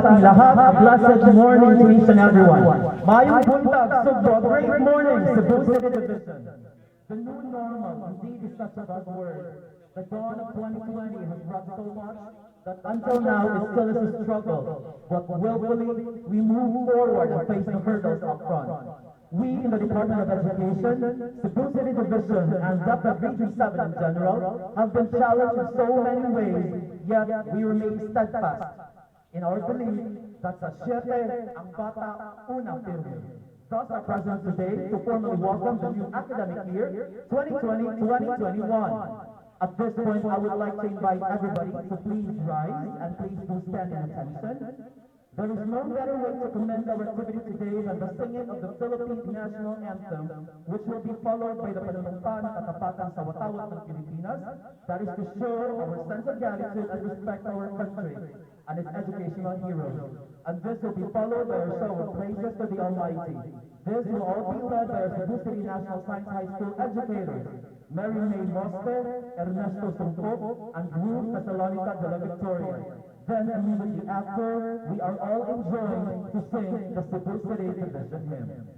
ating lahat. A blessed morning to each and everyone. Mayong buntag, Sugbo. Great morning, Cebu City Division. The new normal indeed is such a bad word. The dawn of 2020 has brought so much that until now it still is a struggle. But willfully, we move forward and face the hurdles up front. We in the Department of Education, Cebu City Division, and DepEd Region 7 in general, have been challenged in so many ways, yet we remain steadfast in our belief that sa Siete ang bata unang pirmi. Thus are present today to formally welcome the new academic year, 2020-2021. At this point, I would like to invite everybody to please rise and please do stand in attention. There is no better way to commend our activity today than the singing of the Philippine National Anthem, which will be followed by the panunumpa ng katapatan sa watawat ng Pilipinas, that is to show our sense of gratitude and respect for our country and its educational heroes. And this will be followed by a show of praises to the Almighty. This will all be led by our Cebu City National Science High School educators, Mary May Mosque, Ernesto Sungkop, and Ruth Thessalonica de la Victoria. Then immediately after, we are all enjoined to sing the Cebu City Division hymn.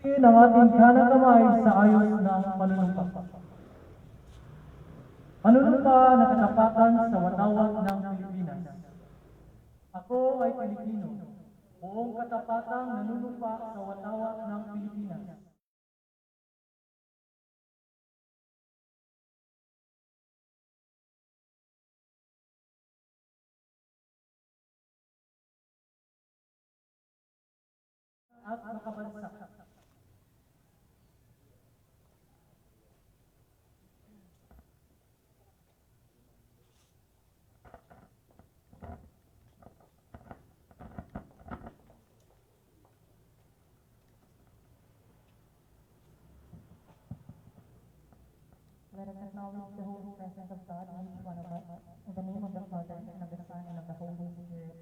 Natin ang ating kanang kamay sa ayos ng panunumpa. Panunumpa na katapatan sa watawat ng Pilipinas. Ako ay Pilipino, buong katapatang nanunumpa sa watawat ng Pilipinas. At makabansa. Let us acknowledge the holy presence of God in each one of us. In the name of the Father, and of the Son, and of the Holy Spirit.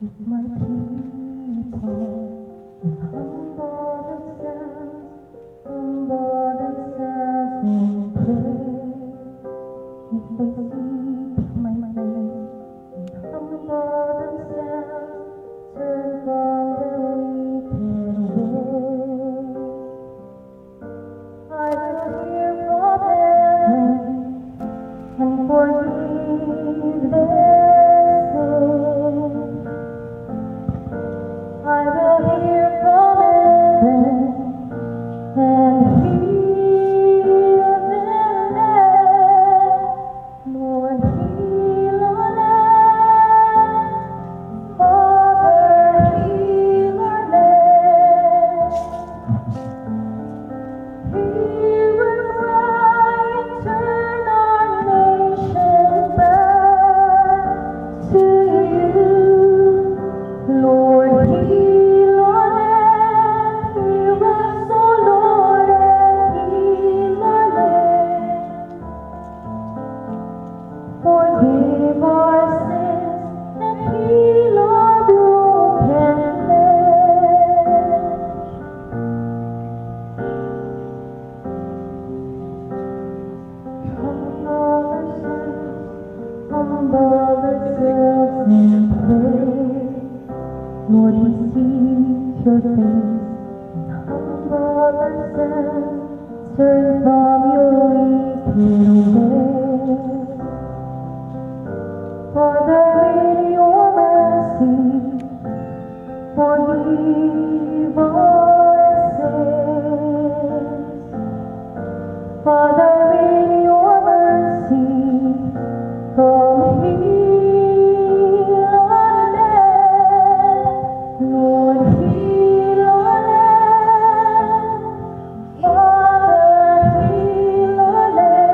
If my people humble themselves and pray, if they seek my face and humble themselves, turn from their wicked ways, I will hear from heaven and forgive their sin. I will hear from heaven and heal their land. Lord, heal our land. Father, heal our land. Hear our cry and turn our nation back to you. Lord, heal our land. Hear us, O Lord, and heal our land. Forgive our sins and heal our broken land. Humble ourselves and pray. Lord, we seek your face and humble ourselves, turn from your wicked ways. Father, in your mercy, forgive our sins. Father, in your mercy, come heal our land. Lord, heal our land. Father, heal our land.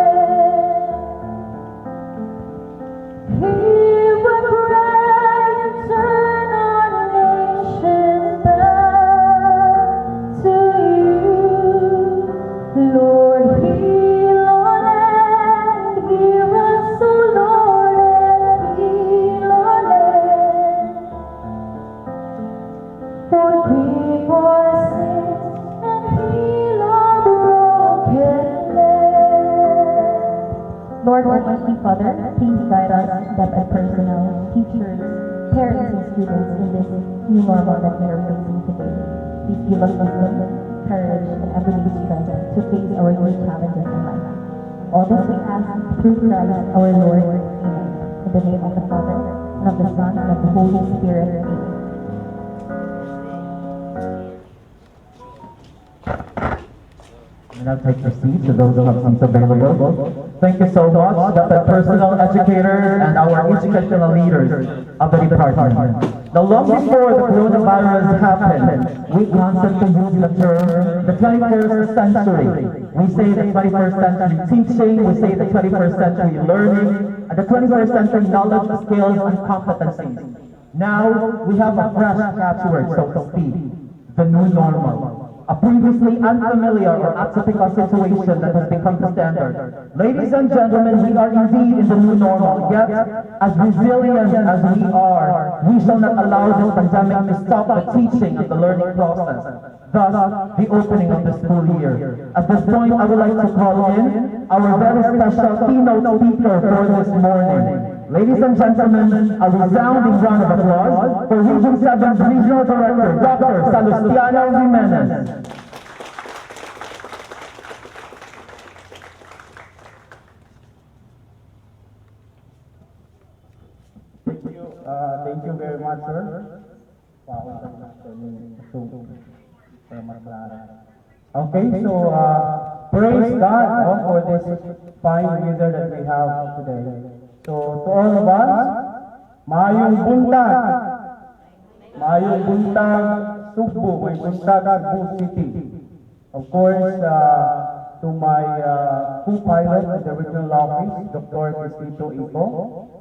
Hear our cry and turn our nation back to you. Lord, heal our land. Hear us, O Lord, and heal our land. Forgive our sins and heal our broken land. Lord, Almighty Father, please guide us, staff and personnel, teachers, parents, and students in this new normal that we are facing today. Please give us wisdom, courage, and everyday strength to face our new challenges in life. All this we ask through Christ our Lord. Amen. In the name of the Father, and of the Son, and of the Holy Spirit. Amen. And now take your seats to those who have seats available. Thank you so much, the personal educators and our educational leaders of the department. Now, long before the coronavirus happened, we constantly use the term the 21st century. We say the 21st century teaching, we say the 21st century learning, and the 21st century knowledge, skills, and competencies. Now, we have a fresh catchword, so to speak, the new normal. A previously unfamiliar or atypical situation that has become the standard. Ladies and gentlemen, we are indeed in the new normal, yet as resilient as we are, we shall not allow this pandemic to stop the teaching and the learning process, thus the opening of the school year. At this point, I would like to call in our very special keynote speaker for this morning. Ladies and gentlemen, a resounding round of applause for Region 7's Regional Director, Dr. Salustiano Jimenez. Thank you very much, sir. Okay, so praise God for this fine weather that we have today. So to all of us, Maayong buntag Sugbo, may buntag Cebu City. Of course, to my co-pilot in the regional office, Dr. Cristito Ipo,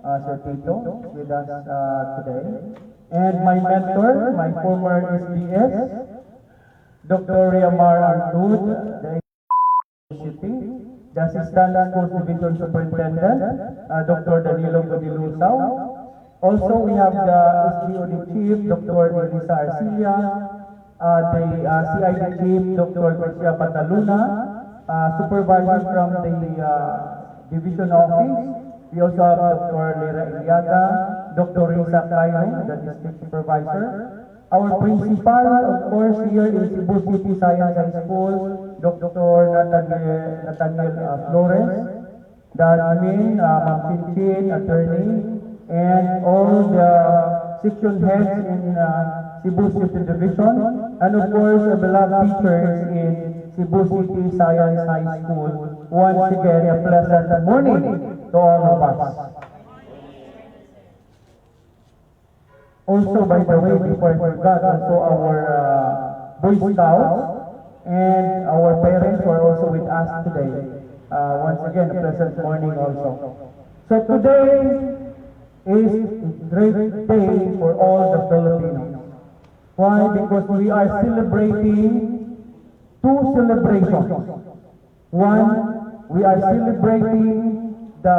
Sir Tito, with us today. And my mentor, my former SDS, Dr. Riamar Artud, the City, the Assistant School Division Superintendent, Dr. Danilo Godilusao. Also, we have the SDOD Chief, Dr. Elisa Arcilla, the CID Chief, Dr. Garcia Pataluna, Supervisor from the Division Office. We also have Dr. Lera Iliaga, Dr. Risa Cairo, the District Supervisor. Our principal, of course, here is Cebu City Science High School, Dr. Nathaniel Flores, the admin, Ma'am Chinchin, attorney, and all the section heads in Cebu City Division, and of course, the beloved teachers in Cebu City Science High School. Once again, a pleasant morning to all of us. Also, by the way, before I forgot, also our Boy Scouts and our parents who are also with us today. Once again, a pleasant morning also. So today is a great day for all the Filipinos. Why? Because we are celebrating two celebrations. One, we are celebrating the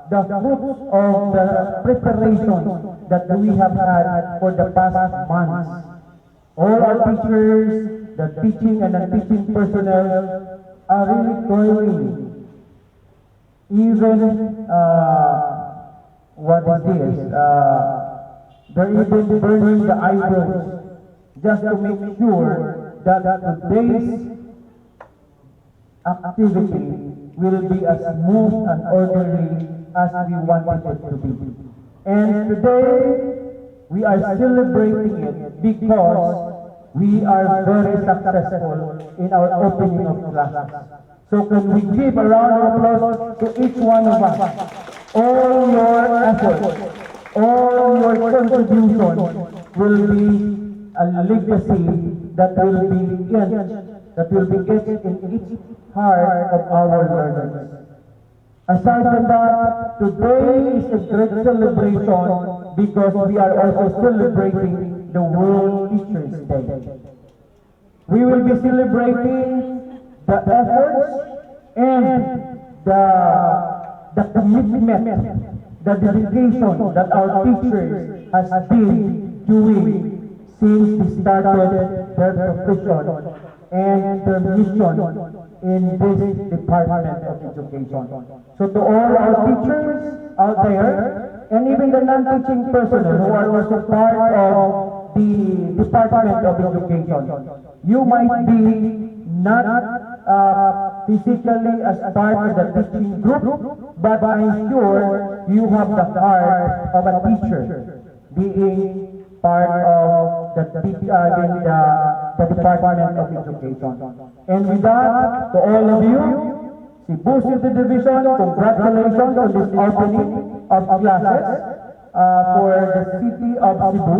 fruits of the preparation that we have had for the past months. All our teachers, the teaching and non-teaching personnel are really toiling. Even, what is this? They're even burning the eyebrows just to make sure that today's activity will be as smooth and orderly as we wanted it to be. And today, we are celebrating it because we are very successful in our opening of classes. So can we give a round of applause to each one of us? All your efforts, all your contribution will be a legacy that will be etched in each heart of our learners. Aside from that, today is a great celebration because we are also celebrating the World Teachers Day. We will be celebrating the efforts and the commitment, the dedication that our teachers has been doing since they started their profession and their mission in this Department of Education. So to all our teachers out there, and even the non-teaching personnel who are also part of the Department of Education, you might be not physically as part of the teaching group, but I'm sure you have the heart of a teacher being part of the Department of Education. And with that, to all of you, Cebu City Division, congratulations on this opening of classes for the city of Cebu.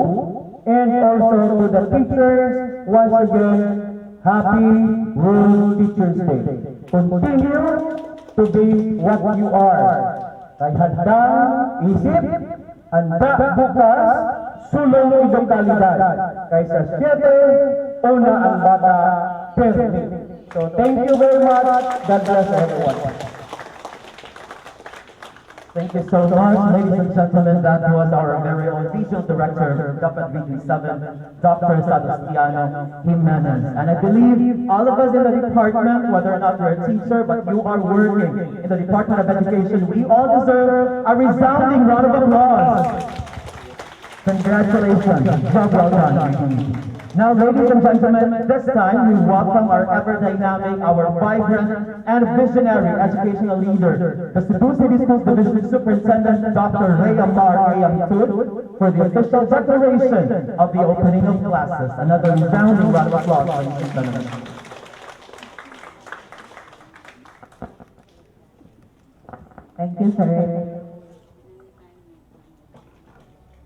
And also to the teachers, once again, happy World Teachers Day. Continue to be what you are. Kay handang isip, handa bukas, sulong iyong kalidad. Kaysa 7, una ang bata, perfect. So thank you very much. God bless everyone. Thank you so much, ladies and gentlemen. That was our very own Regional Director, Dapat Region 7, Dr. Salustiano Jimenez. And I believe all of us in the department, whether or not you're a teacher, but you are working in the Department of Education, we all deserve a resounding round of applause. Congratulations. Job well done. Now, ladies and gentlemen, this time we welcome our ever-dynamic, our vibrant, and visionary educational leader, the Cebu City Schools Division Superintendent, Dr. Ray Amar Ayamtud, for the official declaration of the opening of classes. Another resounding round of applause, ladies and gentlemen. Thank you, sir.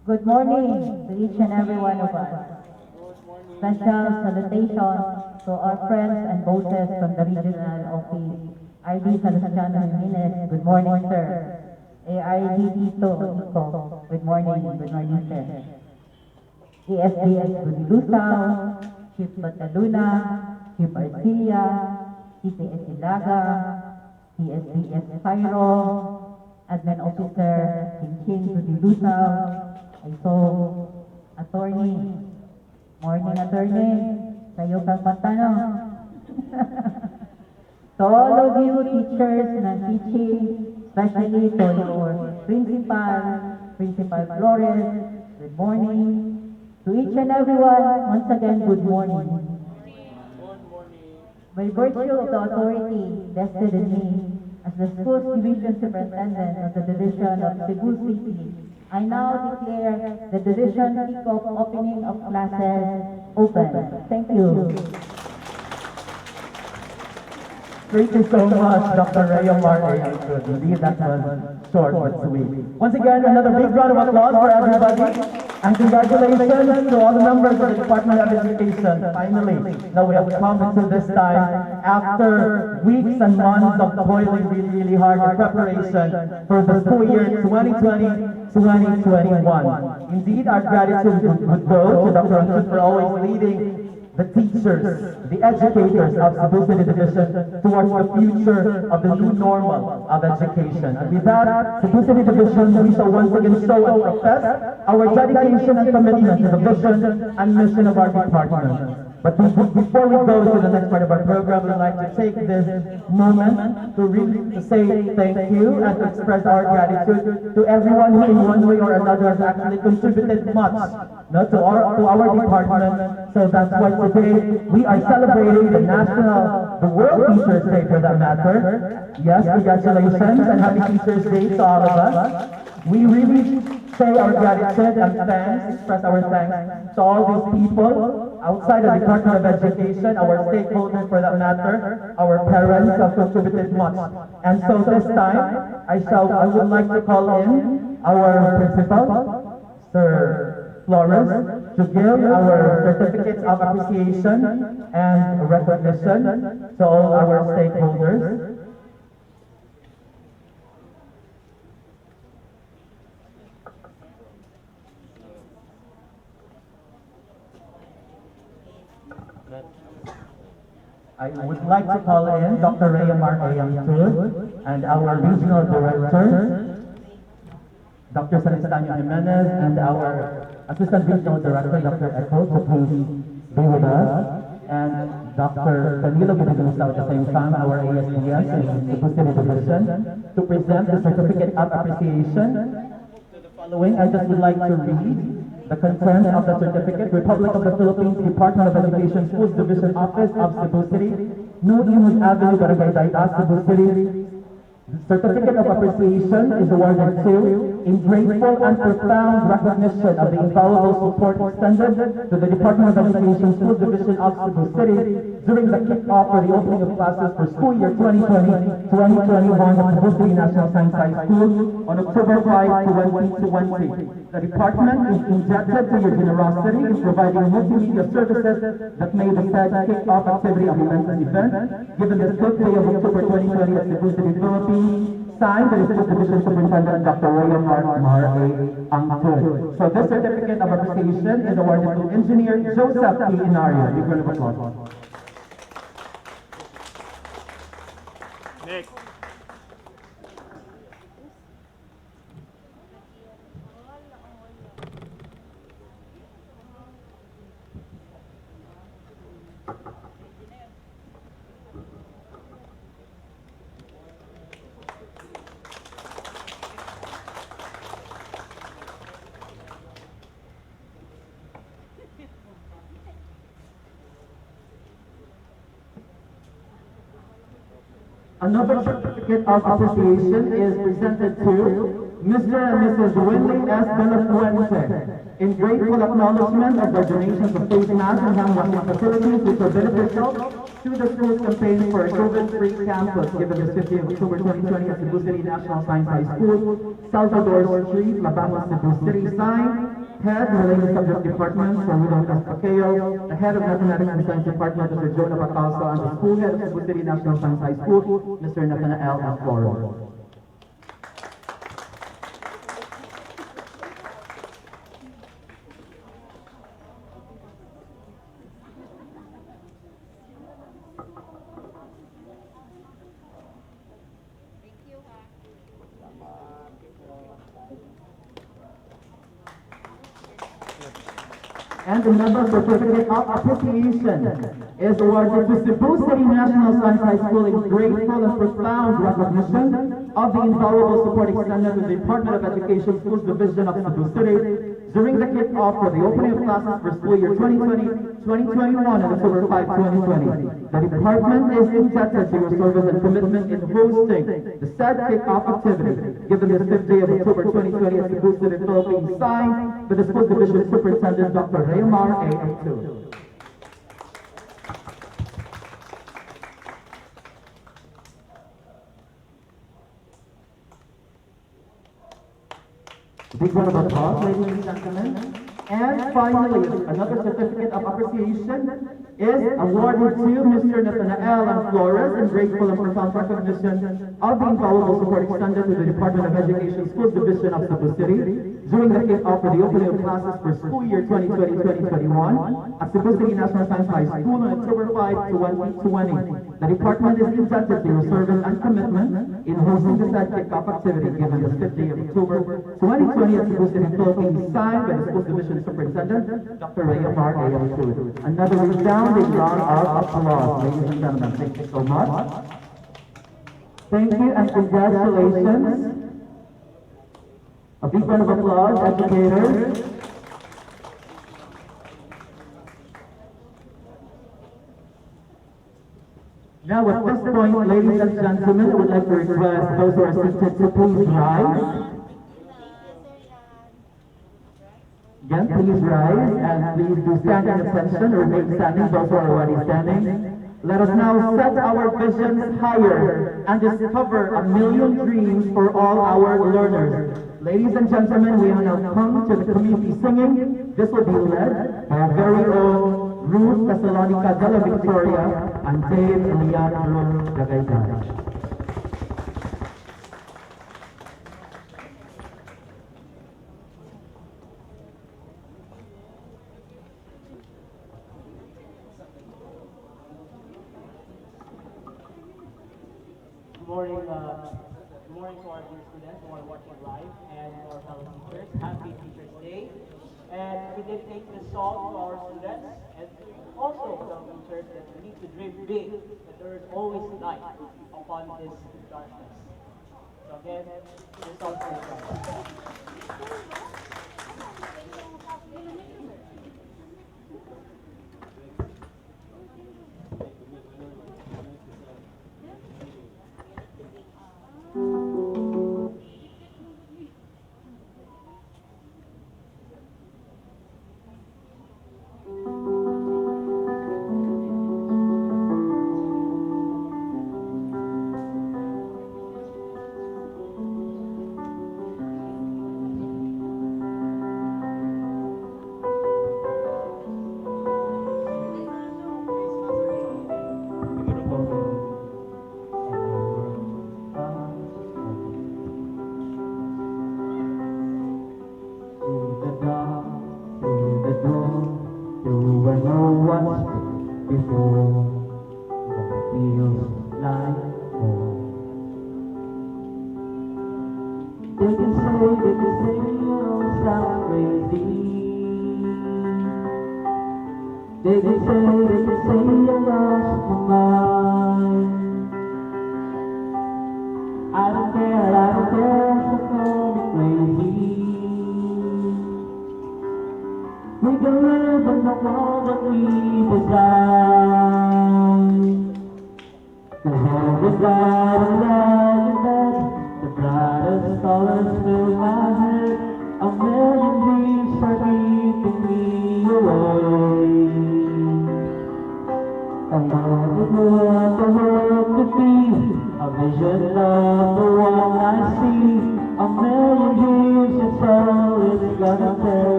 Good morning to each and every one of us. Special salutation to our friends and bosses from the regional office. ID Salustiano Jimenez, good morning, sir. AID Tito Ico, good morning, sir. ESDS Budilusao, Chief Bataluna, Chief Arcilla, CPS Ilaga, PSBS Cairo, Admin Officer King Judy Lusao. I saw Attorney. Morning, Attorney. Sayo kang magtanong. To all of you teachers na teaching, especially to your Principal Flores, good morning. To each and everyone, once again, good morning. By virtue of the authority vested in me as the school's division superintendent of the division of Cebu City, I now declare the division kickoff opening of classes open. Thank you. Thank you so much, Dr. Rayo Marte. Indeed, that was short but sweet. Once again, another big round of applause for everybody. And congratulations to all the members of the Department of Education. Finally, now we have come into this time after weeks and months of toiling really hard in preparation for the school year 2020-2021. Indeed, our gratitude would go to Dr. Anchut for always leading the teachers, the educators of Cebu City Division towards the future of the new normal of education. And with that, Cebu City Division, we shall once again show and profess our dedication and commitment to the vision and mission of our department. But before we go to the next part of our program, we'd like to take this moment to say thank you and to express our gratitude to everyone who in one way or another has actually contributed much to our department. So that's why today we are celebrating the World Teachers Day for that matter. Yes, congratulations and happy Teachers Day to all of us. We really say our gratitude and thanks, express our thanks to all these people outside the Department of Education, our stakeholders for that matter, our parents have contributed much. And so this time, I would like to call in our principal, Sir Flores, to give our certificates of appreciation and recognition to all our stakeholders. I would like to call in Dr. Rayamar Ayamtud and our regional director, Dr. Sanistanio Jimenez, and our assistant regional director, Dr. Echo, to please be with us, and Dr. Camilo Gidegusa at the same time, our ASPS in Cebu City Division, to present the certificate of appreciation. To the following, I just would like to read the content of the certificate, Republic of the Philippines, Department of Education, Schools Division Office of Cebu City, New Imus Avenue, Barangay Daytas, Cebu City. The certificate of appreciation is awarded to in grateful and profound recognition of the invaluable support extended to the Department of Education, Schools Division of Cebu City during the kick-off for the opening of classes for school year 2020-2021 at Cebu City National Science High School on October 5, 2020. The department is indebted to your generosity in providing multimedia services that made the said kick-off activity a momentous event. Given the 5th day of October 2020 at Cebu City, Philippines, signed by the School Division Superintendent Dr. William Mar A. Angtud. So this certificate of appreciation is awarded to Engineer Joseph P. Inario. Big round of applause. Next. Another certificate of appreciation is presented to Mr. and Mrs. Winley S. De La Fuente in grateful acknowledgement of their donations of face masks and hand washing facilities which are beneficial to the school's campaign for a COVID-free campus given the 50th of October 2020 at Cebu City National Science High School, Salvador Street, Labamos, Cebu City. Signed, Head, Related Subject Department, Sir Rudolph S. Pacquiao, the Head of Mathematics and Science Department, Mr. Jonah Bacalso, and the School Head of Cebu City National Science High School, Mr. Nathanael F. Flores. And another certificate of appreciation is awarded to Cebu City National Science High School in grateful and profound recognition of the invaluable support extended to the Department of Education Schools Division of Cebu City during the kick-off for the opening of classes for school year 2020-2021 on October 5, 2020. The department is indebted to your service and commitment in hosting the said kick-off activity, given this 5th day of October 2020 at Cebu City, Philippines, signed by the School Division Superintendent Dr. Rayomar A. Amtu. Big round of applause, ladies and gentlemen. And finally, another certificate of appreciation is awarded to Mr. Nathanael M. Flores in grateful and profound recognition of the invaluable support extended to the Department of Education Schools Division of Cebu City during the kick-off for the opening of classes for school year 2020-2021 at Cebu City National Science High School on October 5, 2020. The department is indebted to your service and commitment in hosting the said kick-off activity given the 5th day of October 2020 at Cebu City, Philippines, signed by the School Division Superintendent, Dr. Rayomar A. Amtu. Another resounding round of applause, ladies and gentlemen. Thank you so much. Thank you and congratulations. A big round of applause, educators. Now at this point, ladies and gentlemen, I would like to request those who are seated to please rise. Again, please rise and please do stand in attention or remain standing, those who are already standing. Let us now set our visions higher and discover a million dreams for all our learners. Ladies and gentlemen, we have now come to the community singing. This will be led by our very own Ruth Thessalonica de la Victoria and Dave Leandro Dagaytay. Good morning to our dear students who are watching live and to our fellow teachers. Happy Teachers Day. And we dedicate this song to our students and also to our teachers that we need to dream big, that there is always light upon this darkness. So again, this song for you guys. They can say I lost my mind. I don't care, so call me crazy. We can live in the world that we design. 'Cause all the God and love the brightest colors fill my head. A million dreams are keeping me away. I want the world to be a vision of the one I see. A million dreams, it's all it's gonna take.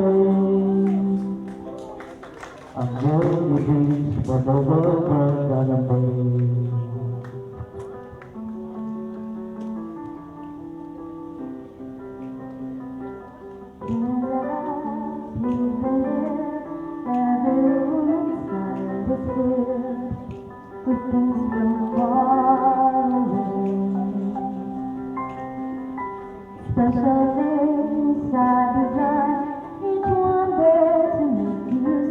A million dreams for the world we're gonna make. Special things I design, each one there to make you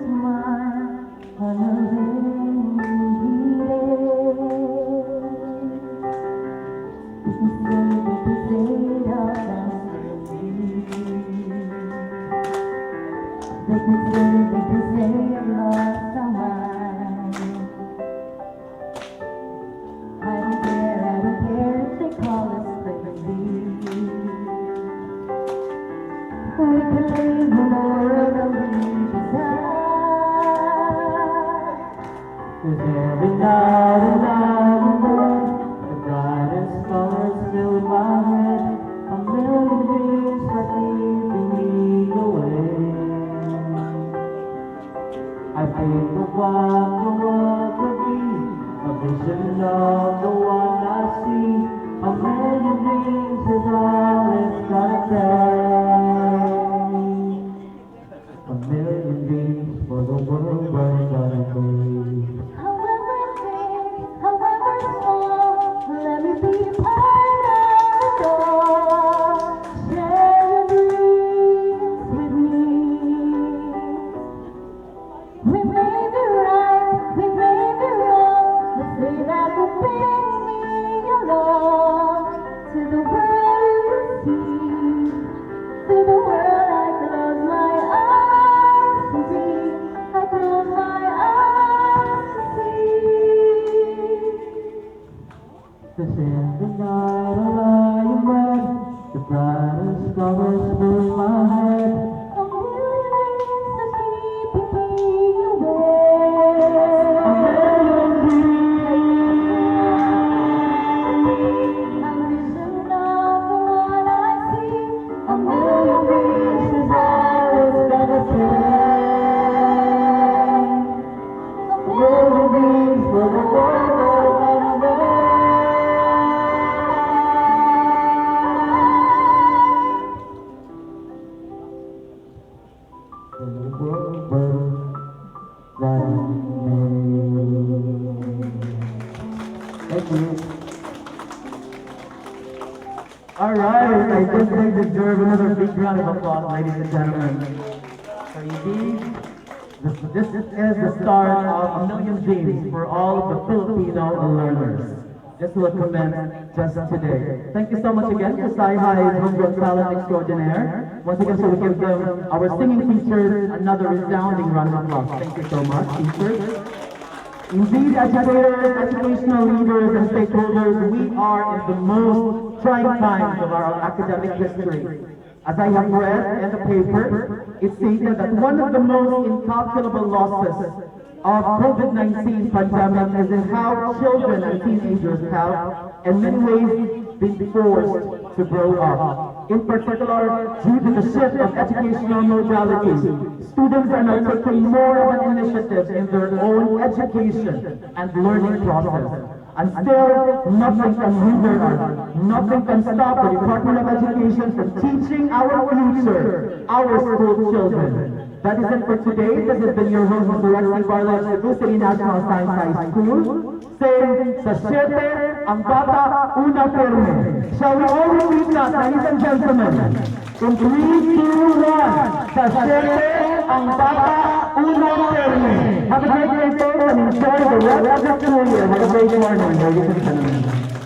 they can say I've lost someone. I don't care if they call us crazy. We can live in a world of desire. 'Cause every night and night and day, the brightest colors fill my head. A million dreams are keeping me away. I think of what the world could be, a vision of the one I see. A million dreams is all it's gotta take. A million dreams for the world we're gonna make. However big, however small, let me be part of the door. Share your dreams with me. We may be right, we may be wrong, but say that will bring me along to the world you see, to the world I close my eyes to see, I close my eyes to see. This is the night I lie in bed, the brightest stars fill my head. A million dreams are keeping me away. A million dreams. A vision of the one I see. A million dreams is all it's gonna take. A million dreams for the world we're gonna make. For the world we're gonna make. Thank you. All right, I think they deserve another big round of applause, ladies and gentlemen. So indeed, this is the start of a million dreams for all of the Filipino learners. This will commence just today. Thank you so much again to Sci-Hi's Homegrown Talent Extraordinaire. Once again, so we give them, our singing teachers, another resounding round of applause. Thank you so much, teachers. Indeed, educators, educational leaders, and stakeholders, we are in the most trying times of our academic history. As I have read in the paper, it stated that one of the most incalculable losses of COVID-19 pandemic is in how children and teenagers have, in many ways, been forced to grow up. In particular, due to the shift of educational modalities, students are now taking more of an initiative in their own education and learning process. And still, nothing can hinder us. Nothing can stop the Department of Education from teaching our future, our school children. That is it for today. This has been your host, Mr. Rexy Barlett, Cebu City National Science High School, saying, sa siyete, ang bata, una firme. Shall we all repeat that, ladies and gentlemen? In 3, 2, 1. Sa siyete, ang bata, una firme. Have a great day, folks, and enjoy the rest of the school year. Have a great morning, ladies and gentlemen.